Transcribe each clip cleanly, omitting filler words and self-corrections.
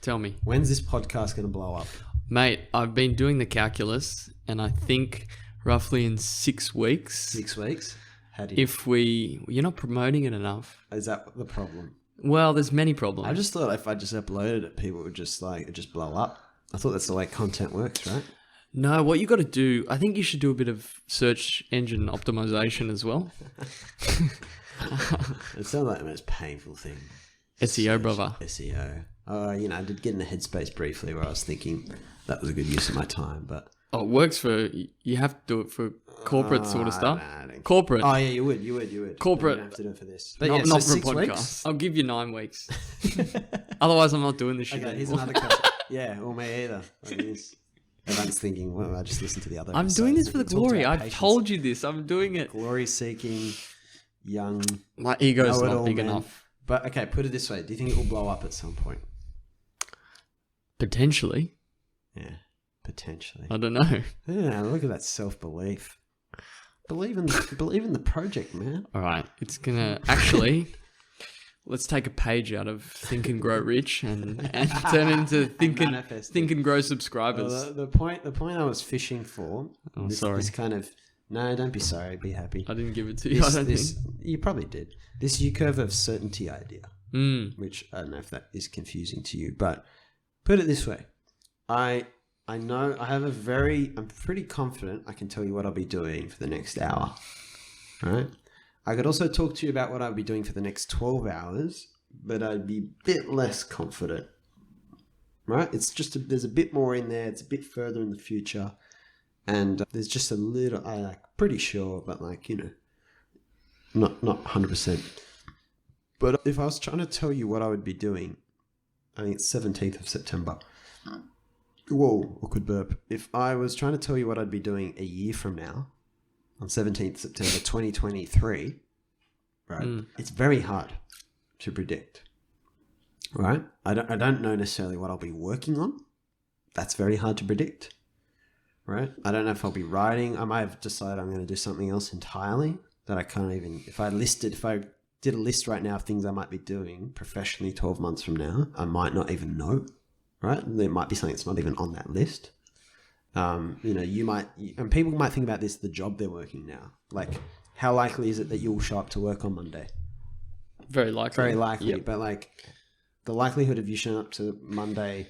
Tell me. When's this podcast going to blow up? Mate, I've been doing the calculus and I think roughly in 6 weeks. 6 weeks? How do you... You're not promoting it enough. Is that the problem? Well, there's many problems. I just thought if I just uploaded it, people would just it'd blow up. I thought that's the way content works, right? No, what you got to do, I think you should do a bit of search engine optimization as well. It sounds like the most painful thing. SEO, brother. SEO. I did get in a headspace briefly where I was thinking that was a good use of my time, but... Oh, it works for... You have to do it for corporate sort of stuff. Nah, Corporate. Oh, yeah, you would. Corporate. You don't have to do it for this. But Not, yeah, not so for a 6 podcast. weeks? I'll give you 9 weeks. Otherwise, I'm not doing this shit Okay, here's anymore. another question. Yeah, or me either. Everyone's thinking, well, I just listened to the other I'm episodes. doing this for the We talked glory. about I've patience. told you this. I'm doing it. Glory-seeking, young... My ego's not know-it-all big men. enough. But, okay, put it this way. Do you think it will blow up at some point? Potentially. Yeah, potentially. I don't know. Yeah, look at that self-belief. Believe in the project, man. All right. It's going to... Actually, let's take a page out of Think and Grow Rich and turn it into Think and Grow Subscribers. Well, the point I was fishing for... Oh, sorry. This kind of... No, don't be sorry. Be happy. I didn't give it to you, I don't think. You probably did. This U-curve of certainty idea, which I don't know if that is confusing to you, but put it this way. I know I'm pretty confident I can tell you what I'll be doing for the next hour, right? I could also talk to you about what I'll be doing for the next 12 hours, but I'd be a bit less confident, right? It's just, there's a bit more in there. It's a bit further in the future. And there's just a little, I'm pretty sure, but not 100%. But if I was trying to tell you what I would be doing, I think it's 17th of September. Whoa, awkward burp. If I was trying to tell you what I'd be doing a year from now, on 17th September 2023, right? It's very hard to predict, right? I don't know necessarily what I'll be working on. That's very hard to predict. Right? I don't know if I'll be writing. I might have decided I'm going to do something else entirely that I can't even... If I did a list right now of things I might be doing professionally 12 months from now, I might not even know, right? There might be something that's not even on that list. You might... And people might think about this, the job they're working now. Like, how likely is it that you'll show up to work on Monday? Very likely. Very likely. Yep. But the likelihood of you showing up to Monday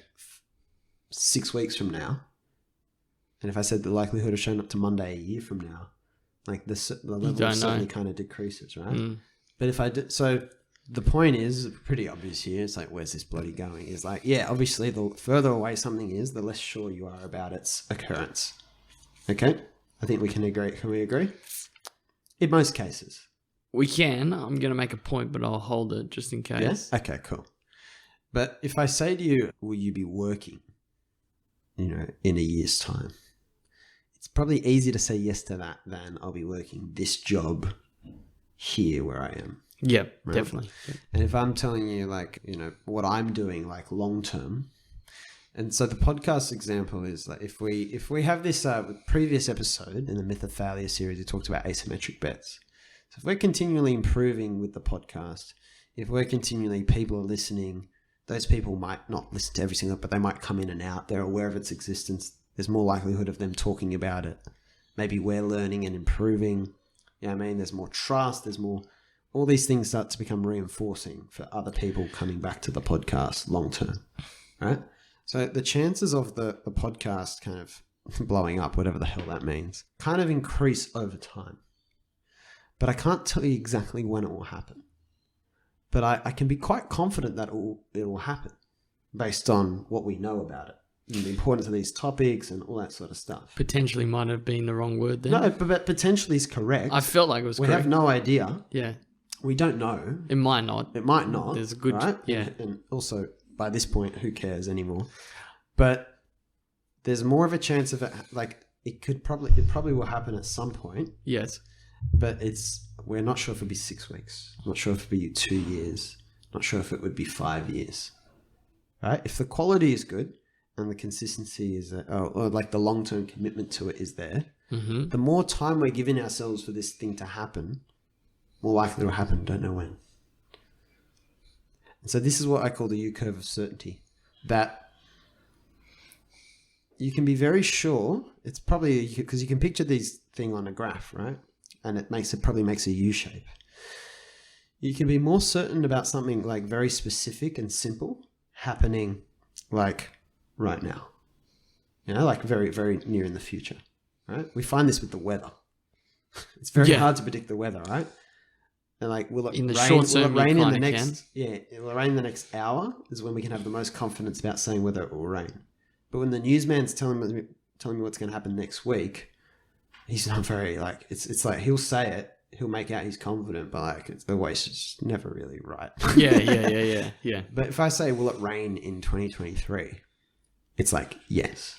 6 weeks from now, and if I said the likelihood of showing up to Monday a year from now, the level certainly kind of decreases, right? But if I did, so the point is pretty obvious here. It's like, where's this bloody going? It's like, yeah, obviously the further away something is, the less sure you are about its occurrence. Okay? I think we can agree. Can we agree? In most cases. We can. I'm going to make a point, but I'll hold it just in case. Yes? Okay, cool. But if I say to you, will you be working, in a year's time? It's probably easier to say yes to that than I'll be working this job here where I am. Yeah, right? definitely. Yep. And if I'm telling you what I'm doing long term, and so the podcast example is if we have this previous episode in the Myth of Failure series, we talked about asymmetric bets. So if we're continually improving with the podcast, if we're continually, people are listening, those people might not listen to every single, but they might come in and out. They're aware of its existence. There's more likelihood of them talking about it. Maybe we're learning and improving. There's more trust. There's more... All these things start to become reinforcing for other people coming back to the podcast long term, right? So the chances of the podcast kind of blowing up, whatever the hell that means, kind of increase over time. But I can't tell you exactly when it will happen. But I can be quite confident that it will happen based on what we know about it. And the importance of these topics and all that sort of stuff. Potentially might have been the wrong word then. No, but potentially is correct. I felt like it was correct. We have no idea. Yeah. We don't know. It might not. It might not. There's a good... Right? Yeah. And also, by this point, who cares anymore? But there's more of a chance of it... It probably will happen at some point. Yes. But we're not sure if it'll be 6 weeks. Not sure if it'll be 2 years. Not sure if it would be 5 years. Right? If the quality is good... and the consistency is, or the long-term commitment to it is there, the more time we're giving ourselves for this thing to happen, more likely it will happen. Don't know when. And so this is what I call the U-curve of certainty. that you can be very sure. It's probably because you can picture these thing on a graph, right? And it probably makes a U shape. You can be more certain about something like very specific and simple happening like right now, like very, very near in the future, right? We find this with the weather. It's very hard to predict the weather, right? And like, will it rain in the next? Yeah, it will rain in the next hour is when we can have the most confidence about saying whether it will rain. But when the newsman's telling me what's going to happen next week, he's not very like. It's like he'll say it, he'll make out he's confident, but like it's always just never really right. Yeah. But if I say, will it rain in 2023? It's like yes,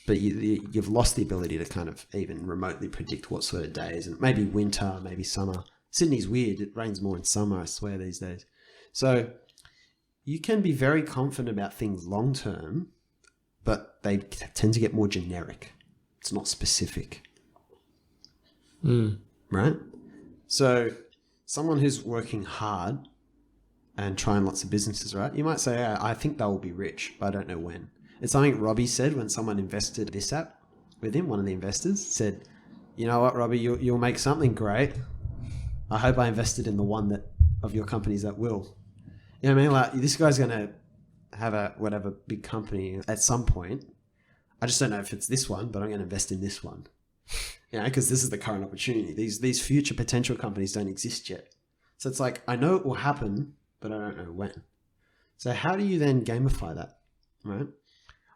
but you've lost the ability to kind of even remotely predict what sort of days, and maybe winter, maybe summer. Sydney's weird. It rains more in summer, I swear, these days. So you can be very confident about things long term, but they tend to get more generic. It's not specific. Right? So someone who's working hard and trying lots of businesses, right? You might say, I think they will be rich, but I don't know when. It's something Robbie said when someone invested this app with him. One of the investors said, you know what, Robbie, you'll make something great. I hope I invested in the one of your companies that will. You know what I mean? Like, this guy's going to have a whatever big company at some point. I just don't know if it's this one, but I'm going to invest in this one. Because this is the current opportunity. These future potential companies don't exist yet. So it's like, I know it will happen, but I don't know when. So how do you then gamify that, right?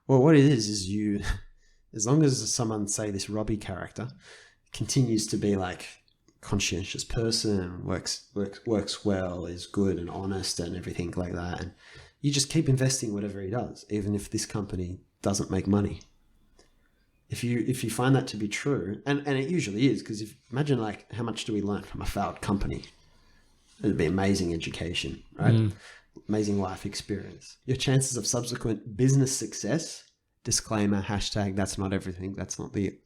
Well, what it is you, as long as someone, say this Robbie character, continues to be like conscientious person, works well, is good and honest and everything like that, and you just keep investing whatever he does, even if this company doesn't make money. If you find that to be true, and it usually is, because imagine like how much do we learn from a failed company? It'd be amazing education, right? Amazing life experience. Your chances of subsequent business success, disclaimer, hashtag, that's not everything. That's not the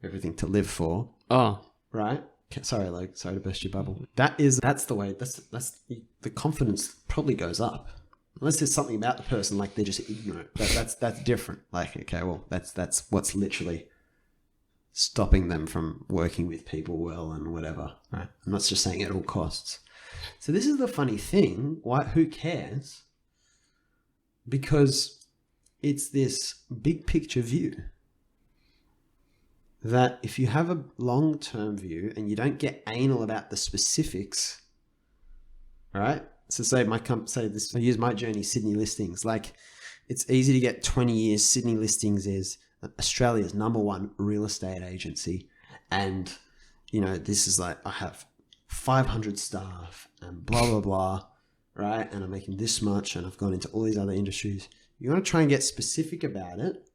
everything to live for. Oh. Right? Sorry, Luke. Sorry to burst your bubble. That's the way, that's the confidence probably goes up. Unless there's something about the person, like they're just ignorant. That's different. Like, okay, well, that's what's literally stopping them from working with people well and whatever. Right? I'm not just saying at all costs. So this is the funny thing. Who cares? Because it's this big picture view that if you have a long-term view and you don't get anal about the specifics, right? So say I use my journey, Sydney listings. Like, it's easy to get 20 years. Sydney listings is Australia's #1 real estate agency. And, this is like, I have 500 staff and blah, blah, blah, right? And I'm making this much and I've gone into all these other industries. You want to try and get specific about it.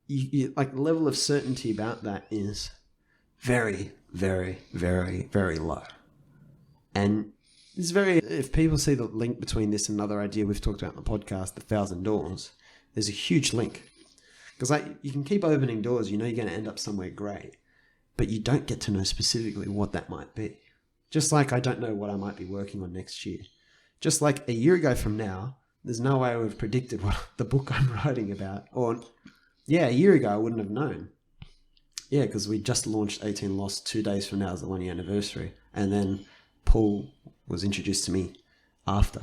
You like, the level of certainty about that is very, very, very, very low. And if people see the link between this and another idea we've talked about in the podcast, the 1,000 doors, there's a huge link. Because you can keep opening doors, you're going to end up somewhere great, but you don't get to know specifically what that might be. Just like I don't know what I might be working on next year. Just like a year ago from now, there's no way I would have predicted what the book I'm writing about. Or, a year ago I wouldn't have known. Yeah, because we just launched 18 Lost 2 days from now is the 1 year anniversary. And then Paul was introduced to me after.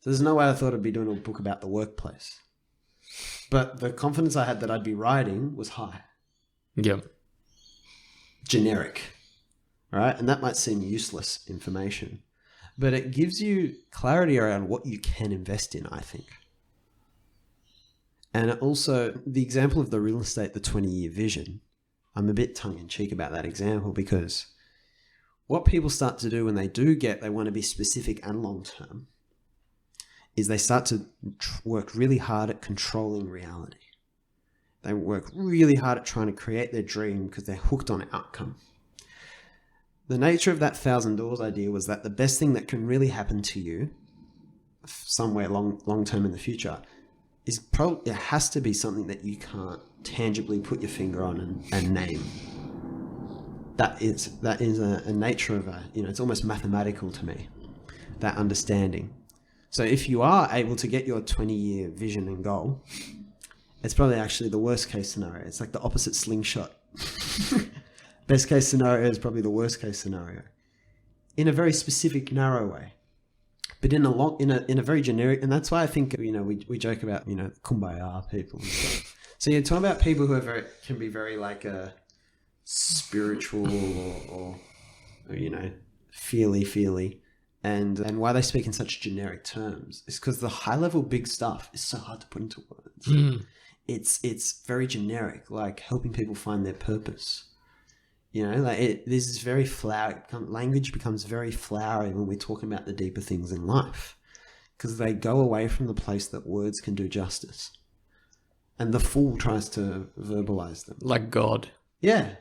So there's no way I thought I'd be doing a book about the workplace. But the confidence I had that I'd be writing was high. Yep. Generic. Right? And that might seem useless information. But it gives you clarity around what you can invest in, I think. And also, the example of the real estate, the 20-year vision, I'm a bit tongue-in-cheek about that example, because what people start to do when they want to be specific and long-term, is they start to work really hard at controlling reality. They work really hard at trying to create their dream because they're hooked on outcome. The nature of that 1,000 doors idea was that the best thing that can really happen to you somewhere long-term in the future is it has to be something that you can't tangibly put your finger on and name. That is a nature of it's almost mathematical to me, that understanding. So if you are able to get your 20-year vision and goal, it's probably actually the worst case scenario. It's like the opposite slingshot. Best case scenario is probably the worst case scenario in a very specific, narrow way. But in a very generic, and that's why I think, we joke about, kumbaya people and stuff. So you're talking about people who can be very like spiritual or feely, and why they speak in such generic terms is because the high level big stuff is so hard to put into words. It's very generic, like helping people find their purpose. This is very flowery. Language becomes very flowery when we're talking about the deeper things in life, because they go away from the place that words can do justice, and the fool tries to verbalize them, like God. Yeah,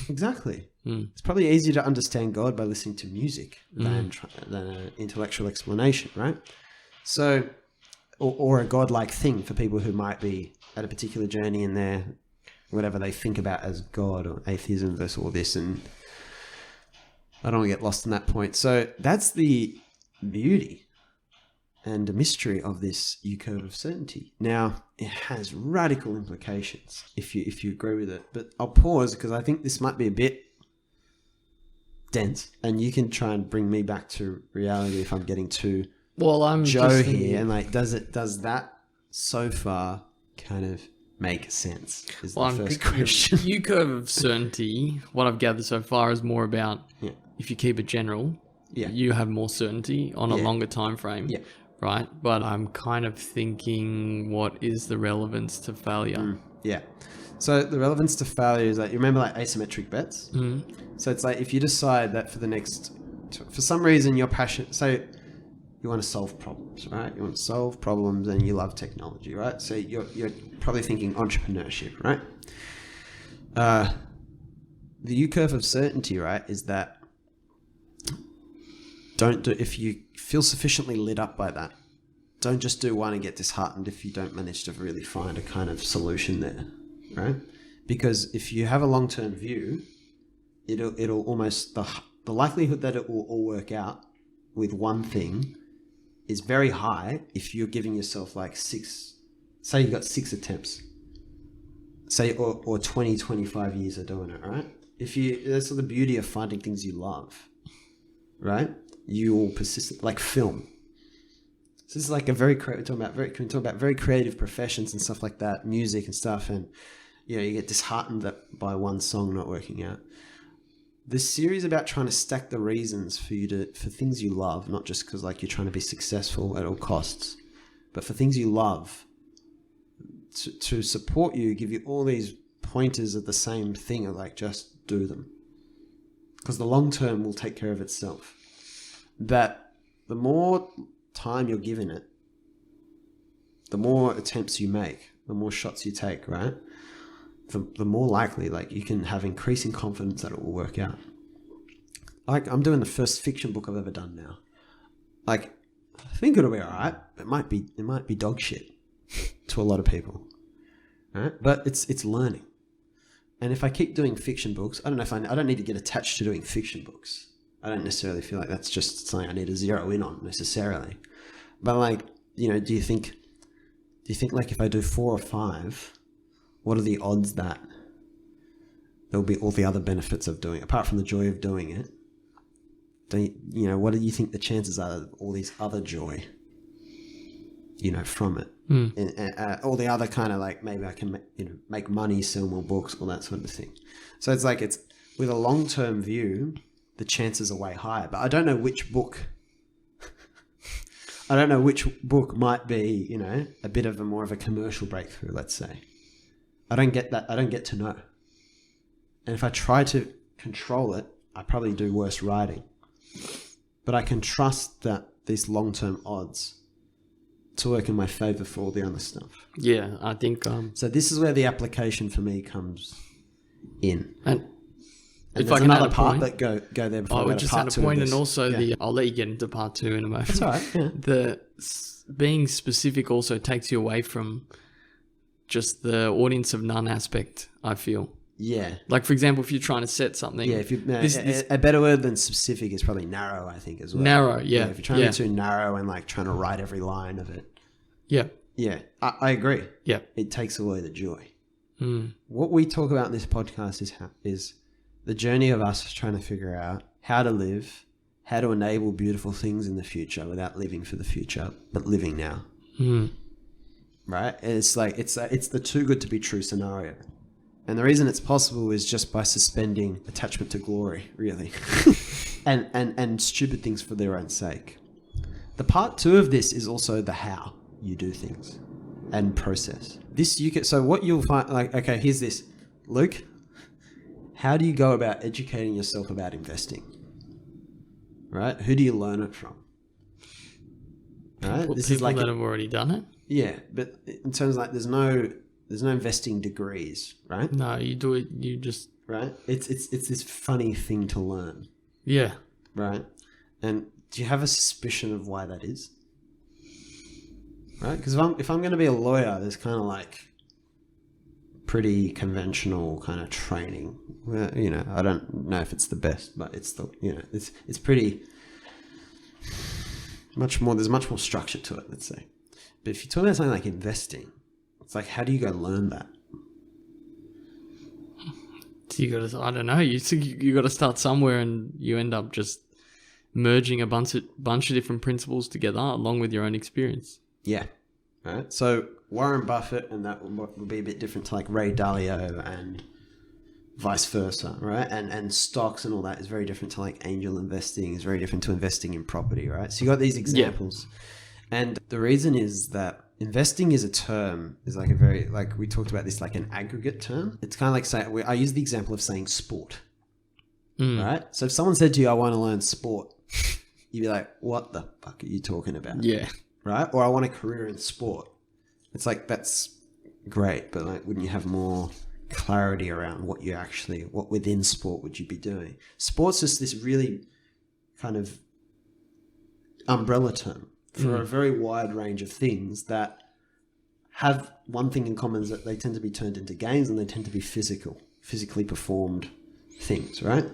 exactly. It's probably easier to understand God by listening to music than an intellectual explanation, right? So, or a God-like thing for people who might be at a particular journey in their whatever they think about as God, or atheism versus all this, and I don't want to get lost in that point. So that's the beauty and the mystery of this U-curve of certainty. Now, it has radical implications if you agree with it, but I'll pause because I think this might be a bit dense, and you can try and bring me back to reality if I'm getting too Joe here. And like, does that so far kind of make sense? Is the first question. U-curve of certainty, what I've gathered so far, is more about if you keep it general, you have more certainty on a longer time frame, right? But I'm kind of thinking, what is the relevance to failure? So the relevance to failure is like, you remember like asymmetric bets? So it's like, if you decide that for some reason you're passionate, so you want to solve problems, right? You want to solve problems and you love technology, right? So you're probably thinking entrepreneurship, right? The U-curve of certainty, right, is that if you feel sufficiently lit up by that, don't just do one and get disheartened if you don't manage to really find a kind of solution there, right? Because if you have a long-term view, it'll almost, the likelihood that it will all work out with one thing is very high if you're giving yourself like say you got 6 attempts, say, or 20, 25 years of doing it, right? That's the beauty of finding things you love, right? You will persist, like film. So this is like can talk about very creative professions and stuff like that, music and stuff, and you get disheartened by one song not working out. This series about trying to stack the reasons for things you love, not just because like you're trying to be successful at all costs, but for things you love, to support you, give you all these pointers of the same thing, of like, just do them, because the long term will take care of itself. That the more time you're giving it, the more attempts you make, the more shots you take, right? The more likely, like, you can have increasing confidence that it will work out. Like, I'm doing the first fiction book I've ever done now. Like, I think it'll be all right. It might be dog shit to a lot of people, right? But it's learning. And if I keep doing fiction books, I don't need to get attached to doing fiction books. I don't necessarily feel like that's just something I need to zero in on necessarily. But like, do you think like if I do 4 or 5, what are the odds that there'll be all the other benefits of doing it, apart from the joy of doing it? What do you think the chances are of all these other joy, from it? And all the other kind of, like, maybe I can make money, sell more books, all that sort of thing. So it's like, it's with a long-term view, the chances are way higher. But I don't know which book. I don't know which book might be, a bit of more of a commercial breakthrough, let's say. I don't get that. I don't get to know. And if I try to control it, I probably do worse writing. But I can trust that these long-term odds to work in my favor for all the other stuff. Yeah, I think... So this is where the application for me comes in. And if there's another part that go there before I would just add a point, and also I'll let you get into part 2 in a moment. That's all right. Yeah. The being specific also takes you away from just the audience of none aspect, I feel. Yeah. Like, for example, if you're trying to set something. Yeah, if you a better word than specific is probably narrow, I think, as well. Narrow, yeah. If you're trying to be too narrow and like trying to write every line of it. Yeah. Yeah, I agree. Yeah. It takes away the joy. What we talk about in this podcast is the journey of us trying to figure out how to live, how to enable beautiful things in the future without living for the future, but living now. Right? And it's like, it's the too good to be true scenario. And the reason it's possible is just by suspending attachment to glory, really. and stupid things for their own sake. The part 2 of this is also the how you do things and process. So what you'll find, like, okay, here's this. Luke, how do you go about educating yourself about investing? Right? Who do you learn it from? Right? This is like that have already done it. Yeah, but in terms of like, there's no investing degrees, right? No, you do it. You just right. It's this funny thing to learn. Yeah. Right. And do you have a suspicion of why that is? Right. Because if I'm going to be a lawyer, there's kind of like pretty conventional kind of training. Well, you know, I don't know if it's the best, but it's it's pretty much more. There's much more structure to it, let's say. But if you talk about something like investing, it's like, how do you go learn that? You got to, I don't know. You got to start somewhere, and you end up just merging a bunch of different principles together along with your own experience. Yeah. Right. So Warren Buffett, and that would be a bit different to like Ray Dalio and vice versa, right? And stocks and all that is very different to like angel investing, is very different to investing in property, right? So you got these examples. Yeah. And the reason is that investing is a term, is like a very, like we talked about this, like an aggregate term. It's kind of like saying, I use the example of saying sport, right? So if someone said to you, I want to learn sport, you'd be like, what the fuck are you talking about? Yeah. Right? Or I want a career in sport. It's like, that's great, but like, wouldn't you have more clarity around what within sport would you be doing? Sport's just this really kind of umbrella term for a very wide range of things that have one thing in common, is that they tend to be turned into games, and they tend to be physically performed things, right?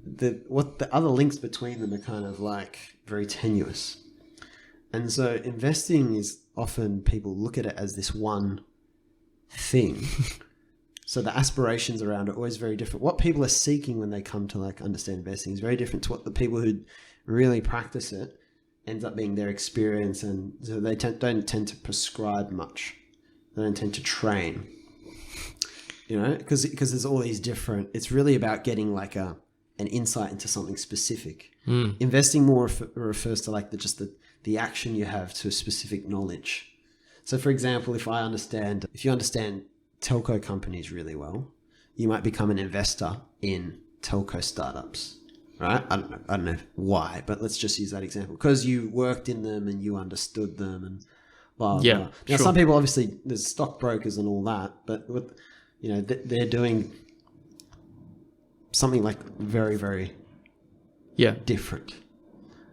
The other links between them are kind of like very tenuous. And so investing is often, people look at it as this one thing. So the aspirations around it are always very different. What people are seeking when they come to like understand investing is very different to what the people who really practice it ends up being their experience. And so they don't tend to prescribe much. They don't tend to train, you know, because there's all these different, it's really about getting like an insight into something specific. Investing more refers to like the action you have to a specific knowledge. So for example, if you understand telco companies really well, you might become an investor in telco startups. Right? I don't know why, but let's just use that example. Because you worked in them and you understood them and blah, blah. Now, sure. Some people, obviously, there's stockbrokers and all that, but they're doing something like very, very different.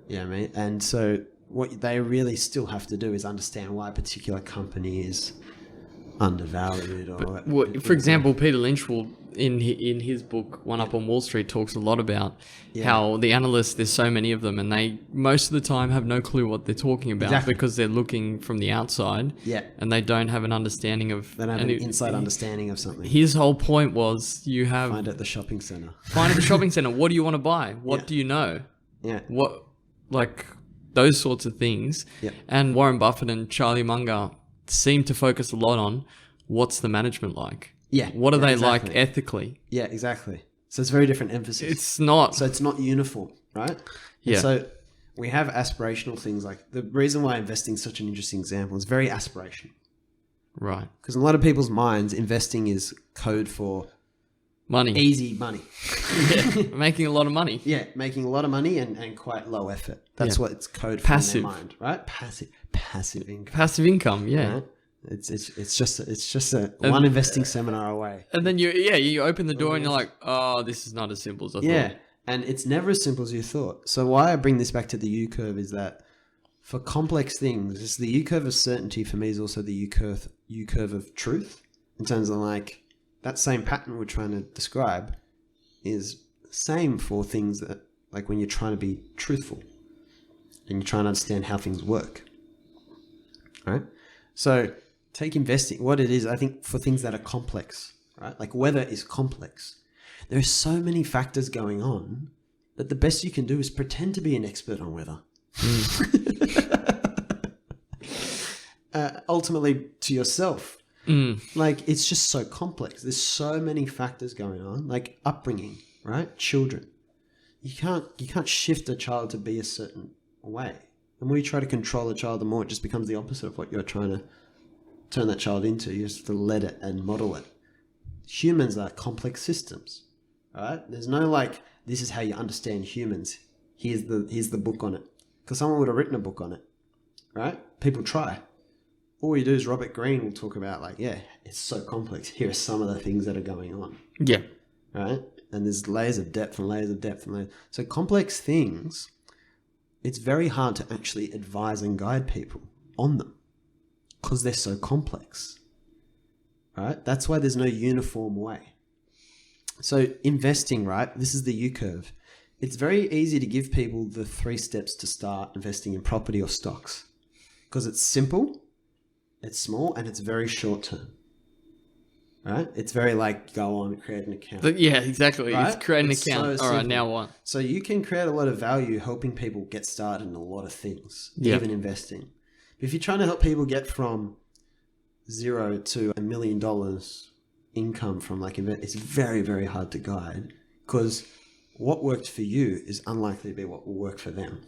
You know what I mean? And so what they really still have to do is understand why a particular company is undervalued. For example, Peter Lynch will, in his book One Up on Wall Street, talks a lot about how the analysts, there's so many of them, and they most of the time have no clue what they're talking about because they're looking from the outside, and they don't have an understanding of. They don't have an inside understanding of something. His whole point was find at the shopping center. Find at the shopping center. What do you want to buy? What do you know? Yeah. What, like those sorts of things. Yeah. And Warren Buffett and Charlie Munger seem to focus a lot on what's the management like. Yeah. What are they like ethically? Yeah, exactly. So it's very different emphasis. It's not. So it's not uniform, right? Yeah. And so we have aspirational things. Like the reason why investing is such an interesting example is very aspirational. Right. Because in a lot of people's minds, investing is code for money. Easy money. Making a lot of money. Yeah, making a lot of money and quite low effort. That's what it's code for passive. in their mind, right? Passive income. Passive income, yeah. Right? It's just a one investing seminar away. And then you open the door and you're like, oh, this is not as simple as I thought. Yeah, and it's never as simple as you thought. So why I bring this back to the U curve is that for complex things, the U curve of certainty for me is also the U curve of truth, in terms of like that same pattern we're trying to describe is the same for things that, like when you're trying to be truthful and you're trying to understand how things work. Right? So take investing, what it is, I think for things that are complex, right? Like weather is complex. There are so many factors going on that the best you can do is pretend to be an expert on weather. Ultimately to yourself. Like it's just so complex. There's so many factors going on, like upbringing, right? Children. You can't shift a child to be a certain way. The more you try to control a child, the more it just becomes the opposite of what you're trying to turn that child into. You just have to let it and model it. Humans are complex systems, right? There's no like, this is how you understand humans. Here's the book on it. Because someone would have written a book on it, right? People try. All you do is Robert Greene will talk about like, yeah, it's so complex. Here are some of the things that are going on. Yeah. Right? And there's layers of depth and layers of depth and layers. So complex things, it's very hard to actually advise and guide people on them because they're so complex. Right? That's why there's no uniform way. So investing, right? This is the U-curve. It's very easy to give people the 3 steps to start investing in property or stocks because it's simple, it's small, and it's very short term. Right? It's very like go on, create an account. Yeah, exactly. Right? It's create an It's account. so All right, simple. now what? So you can create a lot of value helping people get started in a lot of things, even investing. If you're trying to help people get from 0 to $1 million income from like invest, it's very, very hard to guide because what worked for you is unlikely to be what will work for them.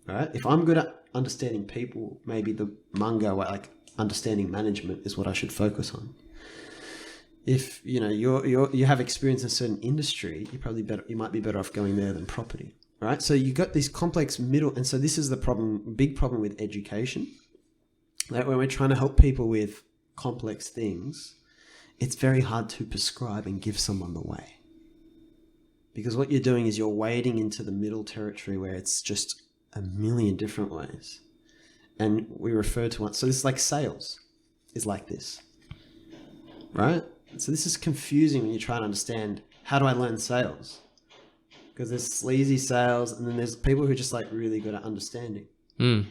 Right? If I'm good at understanding people, maybe the Mungo way, like understanding management is what I should focus on. If you know you have experience in a certain industry, you might be better off going there than property. Right? So you got this complex middle, and so this is the problem, big problem with education. Like when we're trying to help people with complex things, it's very hard to prescribe and give someone the way. Because what you're doing is you're wading into the middle territory where it's just a million different ways. And we refer to one, so this is like sales is like this, right? So this is confusing when you try to understand, how do I learn sales? Because there's sleazy sales and then there's people who are just like really good at understanding. You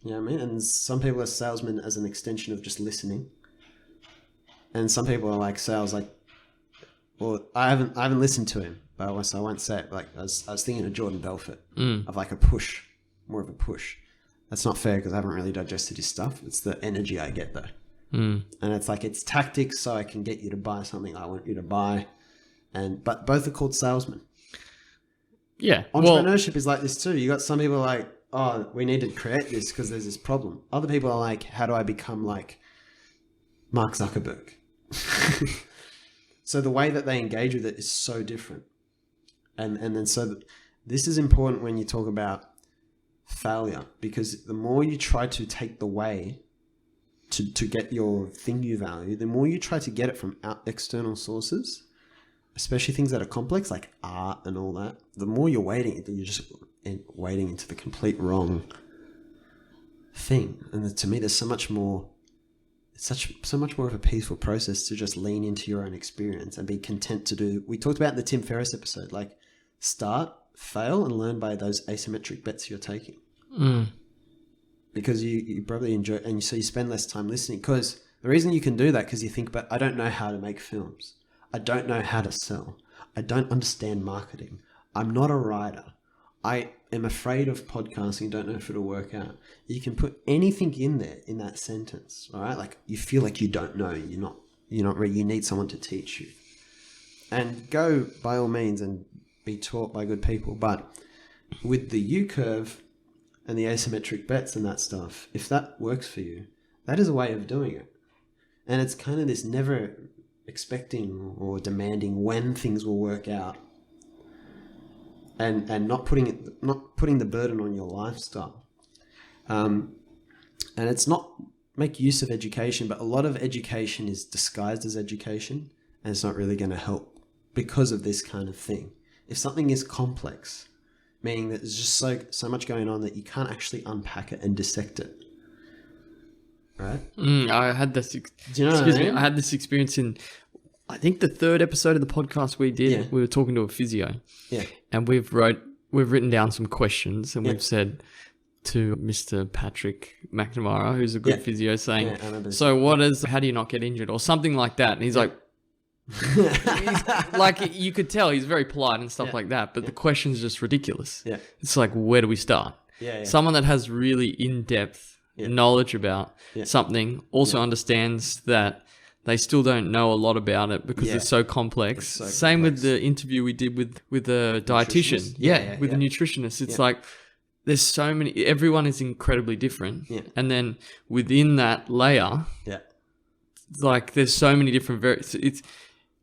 know what I mean? And some people are salesmen as an extension of just listening. And some people are like sales, like, well, I haven't listened to him, but I won't say it. Like I was thinking of Jordan Belfort of like a push, more of a push. That's not fair because I haven't really digested his stuff. It's the energy I get though. And it's like, it's tactics so I can get you to buy something I want you to buy. But both are called salesmen. Yeah. Entrepreneurship is like this too. You got some people like, oh, we need to create this because there's this problem. Other people are like, how do I become like Mark Zuckerberg? So the way that they engage with it is so different. And then so this is important when you talk about failure, because the more you try to take the way to get your thing you value, the more you try to get it from external sources, especially things that are complex like art and all that, the more you're waiting, you're just wading into the complete wrong thing. And to me, there's so much more. It's so much more of a peaceful process to just lean into your own experience and be content to do. We talked about in the Tim Ferriss episode, like start, fail, and learn by those asymmetric bets you're taking. Because you probably enjoy, and so you spend less time listening. Because the reason you can do that, because you think, but I don't know how to make films. I don't know how to sell. I don't understand marketing. I'm not a writer. I am afraid of podcasting, don't know if it'll work out. You can put anything in there in that sentence, all right? Like you feel like you don't know, you're not ready, you need someone to teach you. And go by all means and be taught by good people. But with the U-curve and the asymmetric bets and that stuff, if that works for you, that is a way of doing it. And it's kind of this never expecting or demanding when things will work out. And not putting the burden on your lifestyle, and it's not make use of education, but a lot of education is disguised as education, and it's not really going to help because of this kind of thing. If something is complex, meaning that there's just so much going on that you can't actually unpack it and dissect it, right? right? I had this. Do you know excuse what I me. mean? I had this experience in, I think, the third episode of the podcast we did. Yeah. We were talking to a physio. Yeah. And we've written down some questions, and we've said to Mr. Patrick McNamara, who's a good physio, saying, how do you not get injured, or something like that? And he's like, like, you could tell he's very polite and stuff like that, but the question's just ridiculous. Yeah. It's like, where do we start? Yeah. Someone that has really in-depth knowledge about something also understands that they still don't know a lot about it because it's so complex. Same with the interview we did with the dietitian. With the nutritionist. It's like, there's so many, everyone is incredibly different. Yeah. And then within that layer, like, there's so many different,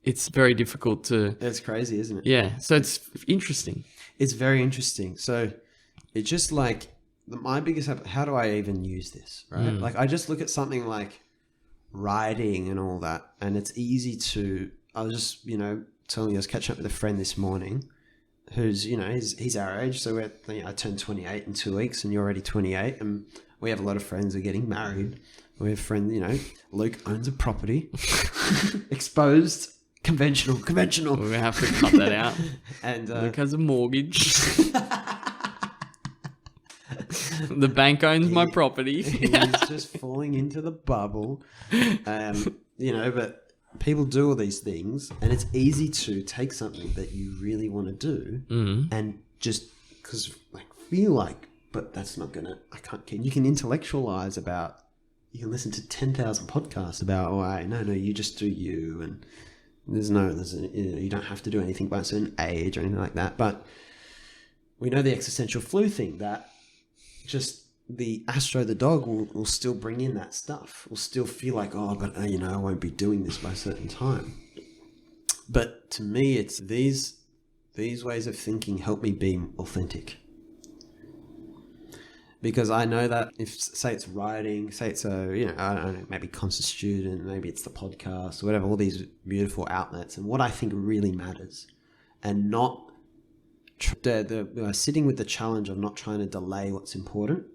it's very difficult to... It's crazy, isn't it? Yeah. So it's interesting. It's very interesting. So it's just like, my biggest, how do I even use this, right? Like, I just look at something like writing and all that, and it's easy to... I was just, telling you, I was catching up with a friend this morning who's, he's our age. So I turned 28 in 2 weeks, and you're already 28, and we have a lot of friends who are getting married. We have friends, Luke owns a property. Exposed. Conventional. We're going to have to cut that out. And Luke has a mortgage. The bank owns my property. He's just falling into the bubble. But people do all these things, and it's easy to take something that you really want to do and just feel like, but that's not going to, you can intellectualize about, you can listen to 10,000 podcasts about, no, you just do you, and you don't have to do anything by a certain age or anything like that. But we know the existential flu thing, that just the Astro the dog will still bring in that stuff. Will still feel like, I won't be doing this by a certain time. But to me, it's these ways of thinking help me be authentic. Because I know that if, say it's writing, say it's I don't know, maybe Conscious Student, maybe it's the podcast, or whatever, all these beautiful outlets, and what I think really matters, and not sitting with the challenge of not trying to delay what's important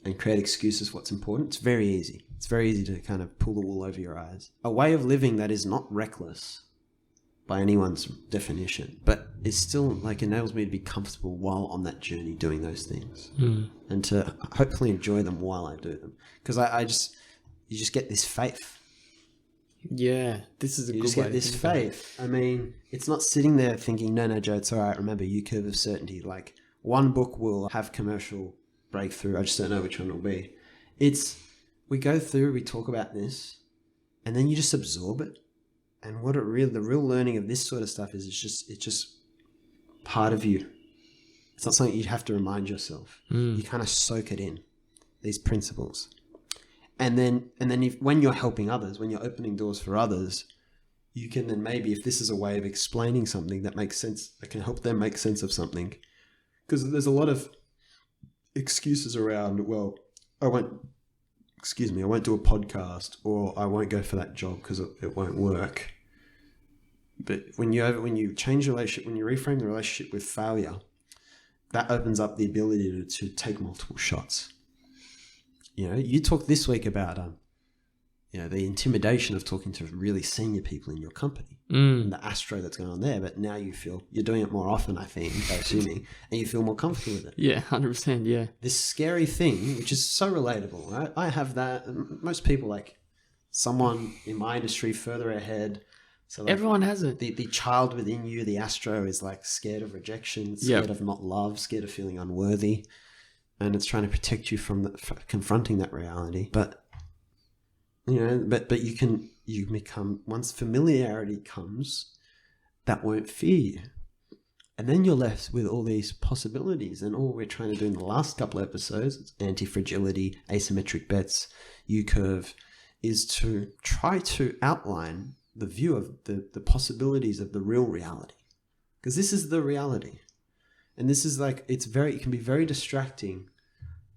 and create excuses for what's important. It's very easy. It's very easy to kind of pull the wool over your eyes. A way of living that is not reckless by anyone's definition, but it still enables me to be comfortable while on that journey doing those things, and to hopefully enjoy them while I do them. Because you just get this faith. Yeah, this is a good way. You just get this faith. I mean, it's not sitting there thinking, no, Joe, it's all right. Remember, U-curve of certainty. Like, one book will have commercial breakthrough. I just don't know which one it'll be. We go through, we talk about this, and then you just absorb it. And the real learning of this sort of stuff is it's just part of you. It's not something you have to remind yourself. You kind of soak it in, these principles. And then when you're helping others, when you're opening doors for others, you can then maybe, if this is a way of explaining something that makes sense, that can help them make sense of something. Because there's a lot of excuses around, I won't do a podcast, or I won't go for that job because it won't work. But when you change the relationship, when you reframe the relationship with failure, that opens up the ability to take multiple shots. You talked this week about the intimidation of talking to really senior people in your company and the astro that's going on there. But now you feel you're doing it more often, I think, assuming, and you feel more comfortable with it. Yeah, 100%. Yeah. This scary thing, which is so relatable, right? I have that. Most people, like someone in my industry further ahead. So everyone has it. The child within you, the astro, is like scared of rejection, scared of not love, scared of feeling unworthy. And it's trying to protect you from confronting that reality. But, but you become, once familiarity comes, that won't fear you. And then you're left with all these possibilities. And all we're trying to do in the last couple of episodes, anti-fragility, asymmetric bets, U-curve, is to try to outline the view of the possibilities of the real reality. Because this is the reality. And this is it can be very distracting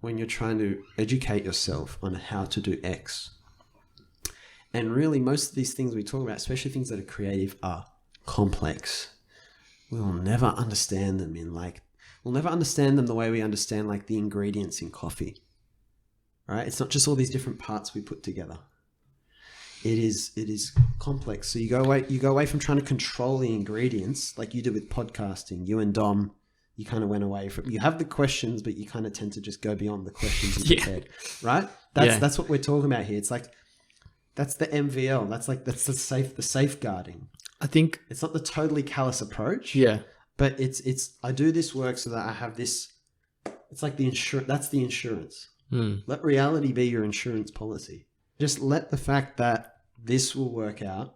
when you're trying to educate yourself on how to do X. And really, most of these things we talk about, especially things that are creative, are complex. We will never understand them we'll never understand them the way we understand the ingredients in coffee, right? It's not just all these different parts we put together. It is complex. So you go away from trying to control the ingredients like you did with podcasting. You and Dom, you kind of went away from, you have the questions, but you kind of tend to just go beyond the questions in your head, right? That's what we're talking about here. It's like, that's the MVL. That's the safeguarding. I think it's not the totally callous approach. Yeah. But it's I do this work so that I have this, it's like the insurance, that's the insurance. Let reality be your insurance policy. Just let the fact that this will work out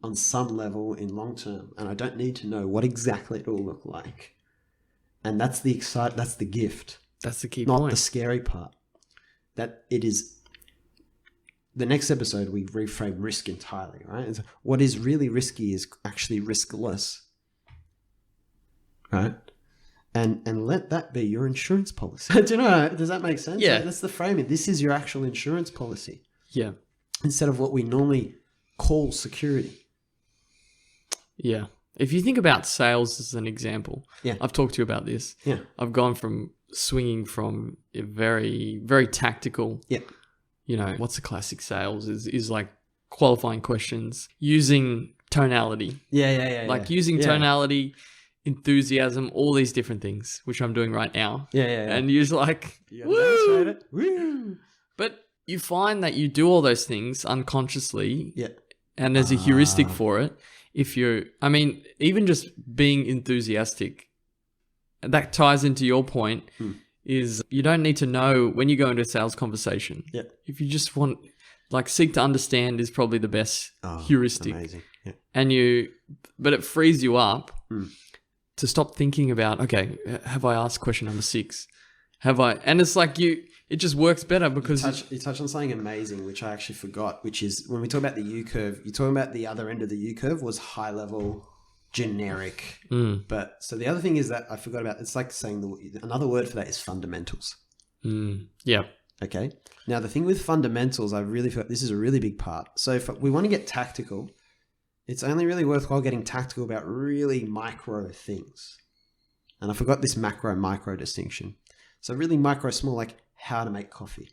on some level in long term, and I don't need to know what exactly it will look like. And that's the gift. That's the key point. Not the scary part. That it is. The next episode, we reframe risk entirely, right? And so what is really risky is actually riskless, right? And let that be your insurance policy. Do you know? Does that make sense? Yeah. Like, that's the framing. This is your actual insurance policy. Yeah. Instead of what we normally call security. Yeah. If you think about sales as an example, I've talked to you about this. Yeah. I've gone from swinging from a very, very tactical. Yeah. You know, what's the classic sales is like qualifying questions using tonality. Yeah. Like using tonality, enthusiasm, all these different things, which I'm doing right now. Yeah. And you're like, woo! Woo! But you find that you do all those things unconsciously. Yeah. And there's a heuristic for it. Even just being enthusiastic, that ties into your point, is you don't need to know when you go into a sales conversation. Yeah. If you just want, seek to understand is probably the best heuristic. Amazing. Yeah. But it frees you up to stop thinking about, okay, have I asked question number 6? Have I? And it's like it just works better because you touch on something amazing, which I actually forgot, which is when we talk about the U curve, you're talking about the other end of the U curve was high level, generic. But so the other thing is that I forgot about, it's like saying another word for that is fundamentals. Yeah. Okay. Now the thing with fundamentals, I really feel this is a really big part. So if we want to get tactical, it's only really worthwhile getting tactical about really micro things. And I forgot this macro-micro distinction. So really micro, small, like how to make coffee,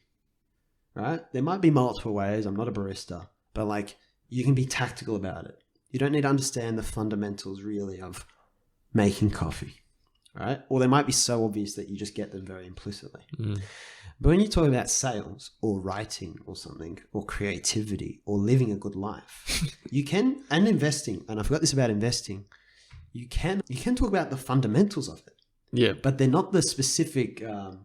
right? There might be multiple ways. I'm not a barista, but you can be tactical about it. You don't need to understand the fundamentals really of making coffee, right? Or they might be so obvious that you just get them very implicitly. But when you talk about sales or writing or something or creativity or living a good life, you can, and investing, and I forgot this about investing, you can talk about the fundamentals of it. Yeah. But they're not the specific, and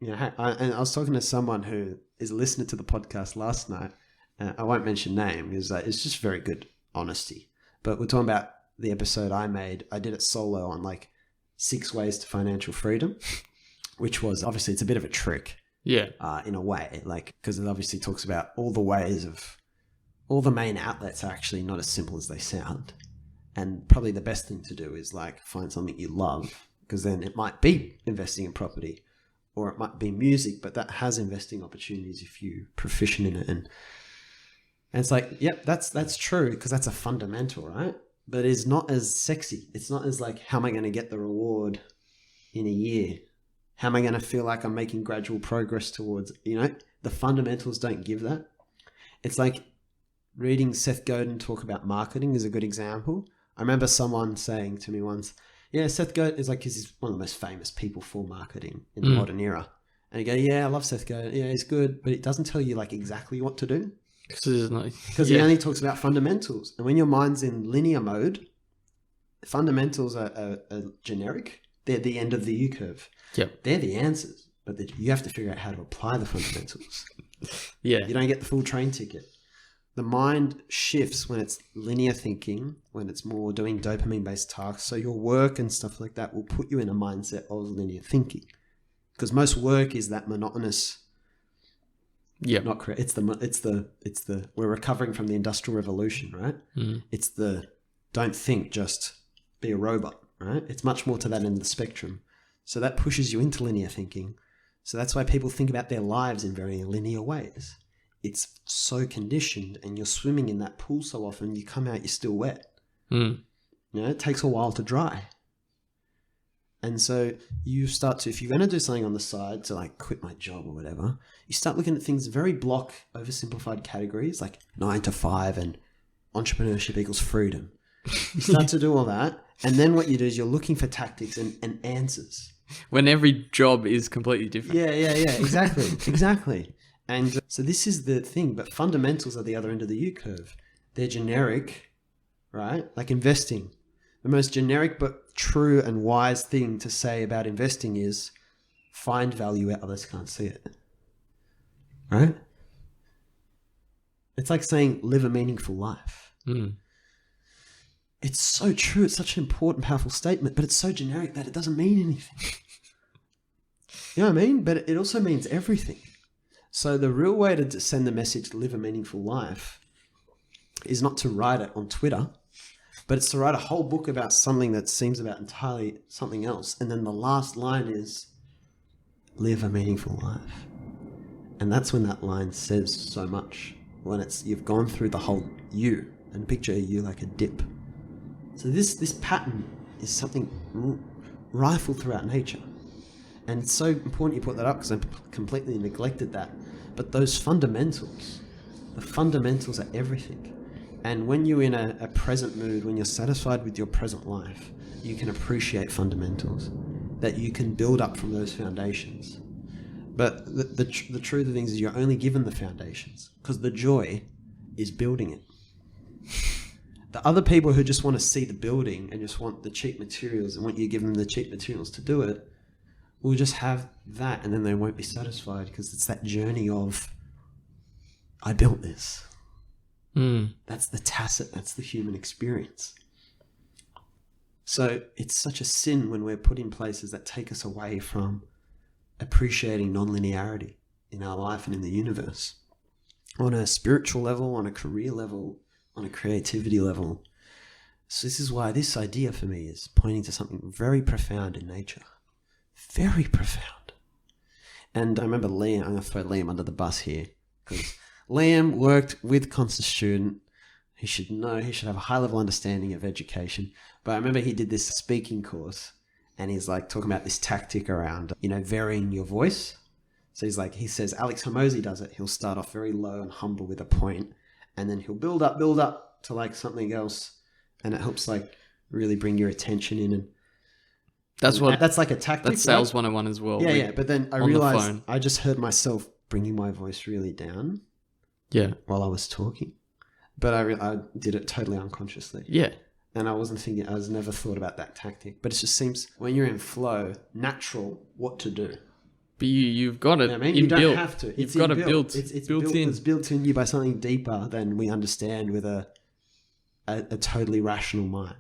I was talking to someone who is listening to the podcast last night. I won't mention name because it's just very good honesty. But we're talking about the episode I made. I did it solo on 6 ways to financial freedom, which was obviously it's a bit of a trick. Yeah. In a way, because it obviously talks about all the ways of all the main outlets are actually not as simple as they sound. And probably the best thing to do is find something you love, because then it might be investing in property or it might be music, but that has investing opportunities if you're proficient in it. And it's yep, that's true because that's a fundamental, right? But it's not as sexy. It's not as how am I going to get the reward in a year? How am I going to feel like I'm making gradual progress towards, the fundamentals don't give that. It's like reading Seth Godin talk about marketing is a good example. I remember someone saying to me once, yeah, Seth Godin is he's one of the most famous people for marketing in the modern era. And you go, yeah, I love Seth Godin. Yeah, he's good, but it doesn't tell you exactly what to do. Because he only talks about fundamentals. And when your mind's in linear mode, fundamentals are generic. They're the end of the U curve. Yep. They're the answers, but you have to figure out how to apply the fundamentals. Yeah. You don't get the full train ticket. The mind shifts when it's linear thinking, when it's more doing dopamine-based tasks. So your work and stuff like that will put you in a mindset of linear thinking. Because most work is that monotonous. Yeah. Not correct. It's the we're recovering from the Industrial Revolution, right? It's the don't think, just be a robot, right? It's much more to that end of the spectrum. So that pushes you into linear thinking. So that's why people think about their lives in very linear ways. It's so conditioned, and you're swimming in that pool so often, you come out, you're still wet. It takes a while to dry. And so you start to, if you're going to do something on the side to quit my job or whatever, you start looking at things very block, oversimplified categories like 9 to 5 and entrepreneurship equals freedom. You start to do all that. And then what you do is you're looking for tactics and answers. When every job is completely different. Yeah. Exactly. And so this is the thing, but fundamentals are the other end of the U-curve. They're generic, right? Like investing. The most generic but true and wise thing to say about investing is find value where others can't see it. Right? It's like saying live a meaningful life. It's so true. It's such an important, powerful statement, but it's so generic that it doesn't mean anything. You know what I mean? But it also means everything. So the real way to send the message, live a meaningful life, is not to write it on Twitter, but it's to write a whole book about something that seems about entirely something else. And then the last line is, live a meaningful life. And that's when that line says so much. When you've gone through the whole you, and picture you like a dip. So this pattern is something rifled throughout nature. And it's so important you put that up because I completely neglected that. But those fundamentals, the fundamentals are everything. And when you're in a present mood, when you're satisfied with your present life, you can appreciate fundamentals that you can build up from those foundations. But the truth of things is you're only given the foundations because the joy is building it. The other people who just want to see the building and just want the cheap materials and want you to give them the cheap materials to do it will just have that and then they won't be satisfied because it's that journey of, I built this. That's the tacit, that's the human experience. So it's such a sin when we're put in places that take us away from appreciating non-linearity in our life and in the universe. On a spiritual level, on a career level, on a creativity level. So this is why this idea for me is pointing to something very profound in nature. Very profound. And I remember Liam, I'm going to throw Liam under the bus here, because Liam worked with Constance Student. He should know, he should have a high level understanding of education. But I remember he did this speaking course and he's like talking about this tactic around, varying your voice. So he says, Alex Hormozy does it. He'll start off very low and humble with a point and then he'll build up to like something else. And it helps like really bring your attention in. And that's like a tactic. That's sales 101 as well. Yeah. But then I realized I just heard myself bringing my voice really down. Yeah. While I was talking. But I did it totally unconsciously. Yeah. And I wasn't thinking, I was never thought about that tactic. But it just seems when you're in flow, natural what to do. But you've got it. You don't have to. You've got it built. It's built in. It's built in you by something deeper than we understand with a totally rational mind.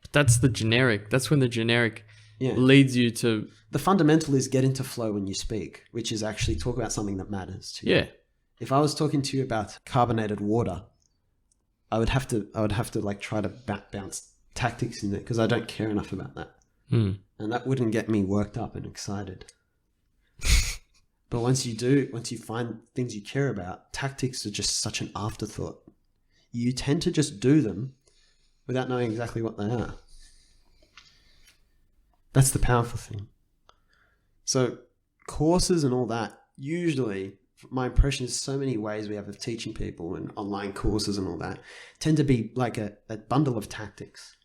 But that's the generic. That's when the generic leads you to... The fundamental is get into flow when you speak, which is actually talk about something that matters to you. Yeah. If I was talking to you about carbonated water, I would have to like try to bounce tactics in there because I don't care enough about that. And that wouldn't get me worked up and excited. But once you find things you care about, tactics are just such an afterthought. You tend to just do them without knowing exactly what they are. That's the powerful thing. So courses and all that, usually my impression is so many ways we have of teaching people and online courses and all that tend to be like a bundle of tactics.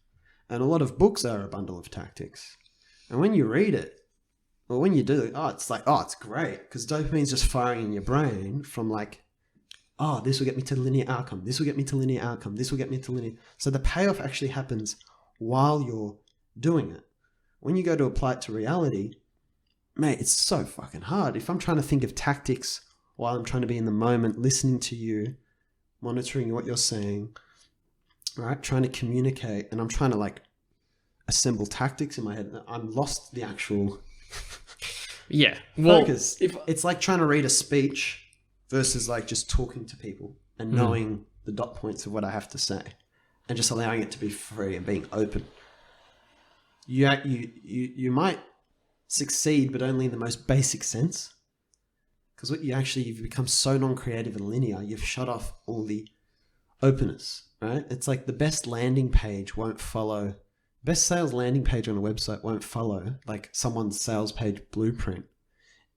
And a lot of books are a bundle of tactics. And when you read it, or when you do it, it's great because dopamine's just firing in your brain from like, this will get me to the linear outcome. This will get me to linear outcome. This will get me to linear. So the payoff actually happens while you're doing it. When you go to apply it to reality, mate, it's so fucking hard. If I'm trying to think of tactics while I'm trying to be in the moment, listening to you, monitoring what you're saying, right? Trying to communicate, and I'm trying to like assemble tactics in my head. I'm lost the actual focus. It's like trying to read a speech versus like just talking to people and knowing the dot points of what I have to say and just allowing it to be free and being open. You might succeed, but only in the most basic sense. Because you've become so non-creative and linear, you've shut off all the openness, right? It's like the best landing page won't follow, best sales landing page on a website won't follow like someone's sales page blueprint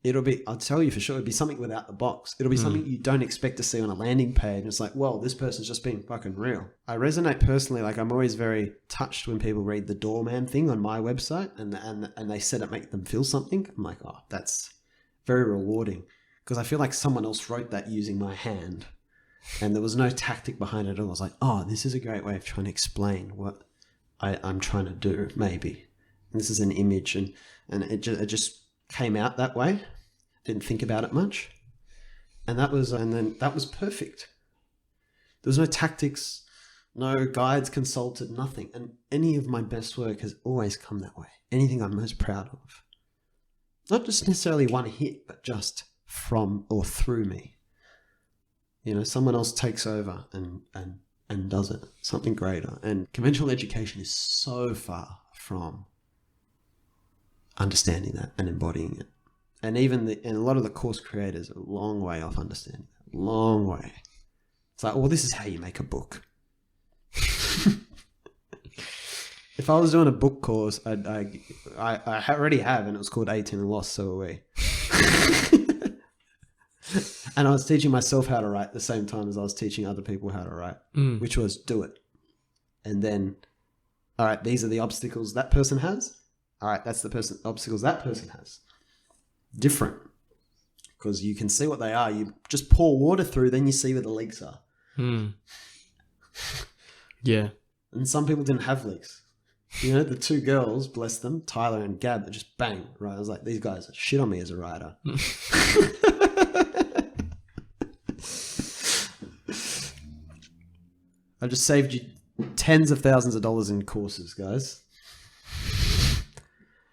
I'll tell you for sure, it'll be something without the box. It'll be something you don't expect to see on a landing page. It's like, well, this person's just being fucking real. I resonate personally. Like, I'm always very touched when people read the DOORMAN thing on my website and they said it make them feel something. I'm like, oh, that's very rewarding, because I feel like someone else wrote that using my hand and there was no tactic behind it at all. I was like, oh, this is a great way of trying to explain what I'm trying to do, maybe. And this is an image, and it just came out that way. Didn't think about it much, and that was perfect. There was no tactics, no guides consulted, nothing. And any of my best work has always come that way. Anything I'm most proud of, not just necessarily one hit, but just from or through me. You know, someone else takes over and does it, something greater. And conventional education is so far from understanding that and embodying it. And and a lot of the course creators are a long way off understanding that. Long way. It's like, well, this is how you make a book. If I was doing a book course, I already have, and it was called 18 and Lost, so are we. And I was teaching myself how to write at the same time as I was teaching other people how to write, which was do it. And then, all right, these are the obstacles that person has. All right, that's the obstacles that person has. Different, because you can see what they are. You just pour water through, then you see where the leaks are. Yeah. And some people didn't have leaks. You know, the two girls, bless them, Tyler and Gab, they just bang, right? I was like, these guys are shit on me as a writer. I just saved you tens of thousands of dollars in courses, guys.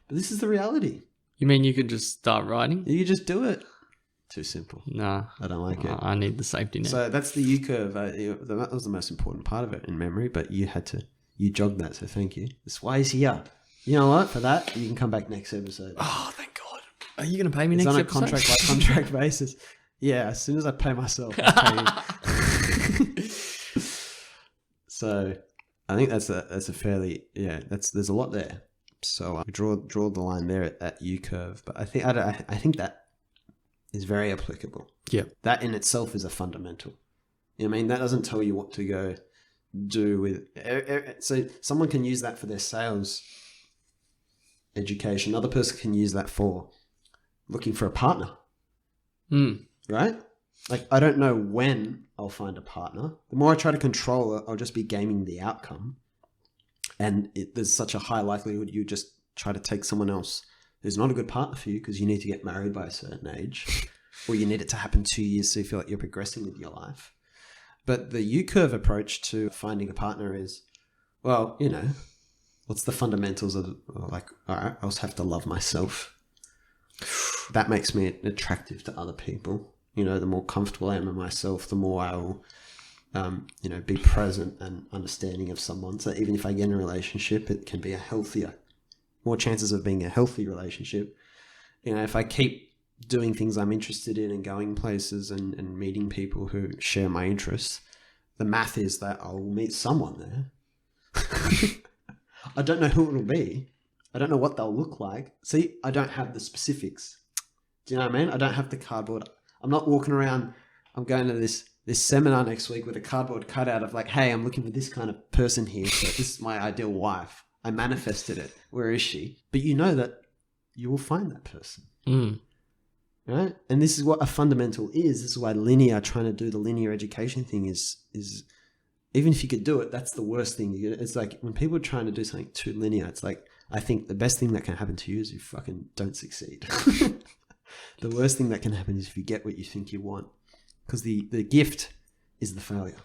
But this is the reality. You mean you could just start writing? You could just do it. Too simple. Nah. I don't like it. I need the safety net. So that's the U-curve. That was the most important part of it in memory, but you jogged that, so thank you. That's why he's here. You know what? For that, you can come back next episode. Oh, thank God. Are you going to pay me next episode? It's on a contract-by-contract basis. Yeah, as soon as I pay myself, I'll pay you. So I think that's a fairly, there's a lot there. So draw the line there at U-curve, but I think that is very applicable. Yeah, that in itself is a fundamental. I mean, that doesn't tell you what to go do with. So someone can use that for their sales education. Another person can use that for looking for a partner. Right? Like, I don't know when I'll find a partner. The more I try to control it, I'll just be gaming the outcome. And there's such a high likelihood you just try to take someone else who's not a good partner for you because you need to get married by a certain age, or you need it to happen 2 years so you feel like you're progressing with your life. But the U-curve approach to finding a partner is, well, you know, what's the fundamentals of, like, all right, I also have to love myself. That makes me attractive to other people. You know, the more comfortable I am in myself, the more I will, be present and understanding of someone. So even if I get in a relationship, it can be more chances of being a healthy relationship. You know, if I keep doing things I'm interested in and going places and meeting people who share my interests, the math is that I'll meet someone there. I don't know who it'll be. I don't know what they'll look like. See, I don't have the specifics. Do you know what I mean? I don't have the cardboard. I'm not walking around. I'm going to this seminar next week with a cardboard cutout of like, hey, I'm looking for this kind of person here. So this is my ideal wife. I manifested it. Where is she? But you know that you will find that person. Right? And this is what a fundamental is. This is why trying to do the linear education thing is even if you could do it, that's the worst thing. It's like when people are trying to do something too linear, it's like, I think the best thing that can happen to you is you fucking don't succeed. The worst thing that can happen is if you get what you think you want. Because the gift is the failure.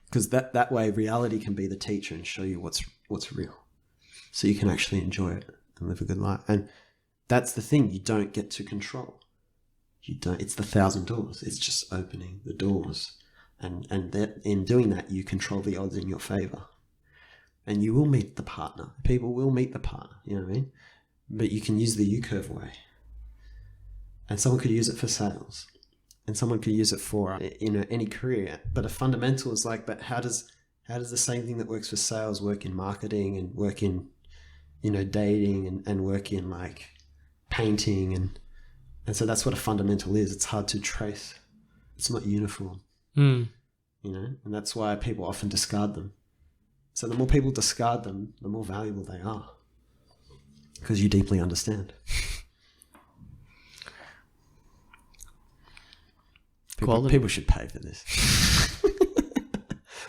Because that way reality can be the teacher and show you what's real. So you can actually enjoy it and live a good life. And that's the thing you don't get to control. You don't. It's the 1,000 doors. It's just opening the doors. And that in doing that, you control the odds in your favor. And you will meet the partner. People will meet the partner. You know what I mean? But you can use the U-curve way. And someone could use it for sales. And someone could use it for any career. But a fundamental is like, but how does the same thing that works for sales work in marketing and work in, dating and work in like painting And so that's what a fundamental is. It's hard to trace. It's not uniform. Mm. You know, and that's why people often discard them. So the more people discard them, the more valuable they are. Because you deeply understand. People should pay for this.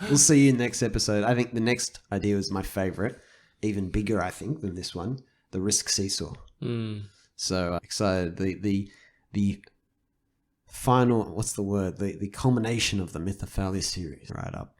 We'll see you next episode. I think the next idea was my favorite. Even bigger, I think, than this one. The risk seesaw. Mm. So excited. The final, what's the word? The culmination of the Mythophalia series right up.